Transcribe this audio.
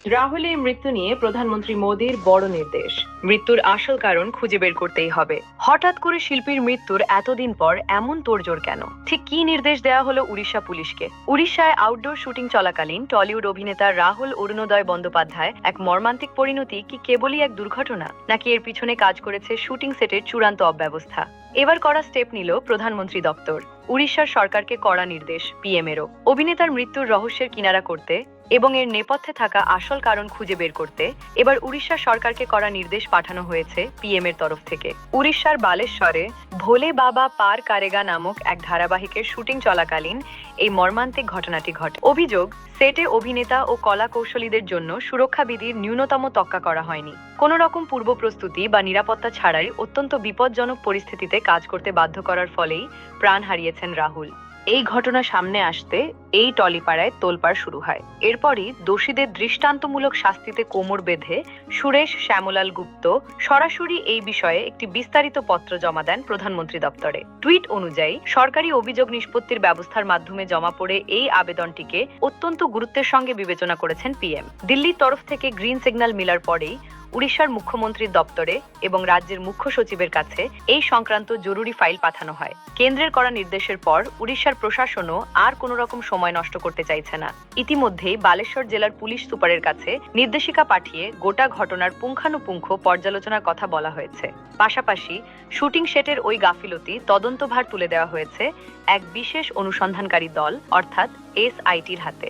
রাহুলের মৃত্যু নিয়ে প্রধানমন্ত্রী মোদীর বড় নির্দেশ। মৃত্যুর আসল কারণ খুঁজে বের করতেই হবে। হঠাৎ করে শিল্পীর মৃত্যুর এতদিন পর এমন তোড়জোড় কেন? ঠিক কি নির্দেশ দেওয়া হলো উড়িষ্যা পুলিশকে? উড়িষ্যায় আউটডোর শুটিং চলাকালীন টলিউড অভিনেতা রাহুল অরুণোদয় বন্দ্যোপাধ্যায় এক মর্মান্তিক পরিণতি কি কেবলই এক দুর্ঘটনা, নাকি এর পিছনে কাজ করেছে শুটিং সেটের চূড়ান্ত অব্যবস্থা? এবার কড়া স্টেপ নিল প্রধানমন্ত্রী দপ্তর। উড়িষ্যার সরকারকে কড়া নির্দেশ পিএমেরও। অভিনেতার মৃত্যুর রহস্যের কিনারা করতে এবং এর নেপথ্যে থাকা আসল কারণ খুঁজে বের করতে এবার উড়িষ্যা সরকারকে করা নির্দেশ পাঠানো হয়েছে পিএম এর তরফ থেকে। উড়িষ্যার বালেশ্বরে ভোলে বাবা পার কারেগা নামক এক ধারাবাহিকের শুটিং চলাকালীন এই মর্মান্তিক ঘটনাটি ঘটে। অভিযোগ, সেটে অভিনেতা ও কলা কৌশলীদের জন্য সুরক্ষা বিধির ন্যূনতম তোয়াক্কা করা হয়নি। কোনো রকম পূর্ব প্রস্তুতি বা নিরাপত্তা ছাড়াই অত্যন্ত বিপজ্জনক পরিস্থিতিতে কাজ করতে বাধ্য করার ফলেই প্রাণ হারিয়েছেন রাহুল। এই ঘটনা সামনে আসতে এই টলিপাড়ায় তোলপাড় শুরু হয়। এরপরই দোষীদের দৃষ্টান্তমূলক শাস্তিতে কোমর বেঁধে সুরেশ শ্যামলাল গুপ্ত সরাসরি এই বিষয়ে একটি বিস্তারিত পত্র জমা দেন প্রধানমন্ত্রী দপ্তরে। টুইট অনুযায়ী সরকারি অভিযোগ নিষ্পত্তির ব্যবস্থার মাধ্যমে জমা পড়ে এই আবেদনটিকে অত্যন্ত গুরুত্বের সঙ্গে বিবেচনা করেছেন পিএম। দিল্লির তরফ থেকে গ্রিন সিগন্যাল মিলার পরেই উড়িষ্যার মুখ্যমন্ত্রীর দপ্তরে এবং রাজ্যের মুখ্য সচিবের কাছে এই সংক্রান্ত জরুরি ফাইল পাঠানো হয়। কেন্দ্রের করা নির্দেশের পর উড়িষ্যার প্রশাসনও আর কোনো রকম সময় নষ্ট করতে চাইছে না। ইতিমধ্যেই বালেশ্বর জেলার পুলিশ সুপারের কাছে নির্দেশিকা পাঠিয়ে গোটা ঘটনার পুঙ্খানুপুঙ্খ পর্যালোচনার কথা বলা হয়েছে। পাশাপাশি শুটিং সেটের ওই গাফিলতি তদন্তভার তুলে দেওয়া হয়েছে এক বিশেষ অনুসন্ধানকারী দল অর্থাৎ এসআইটির হাতে।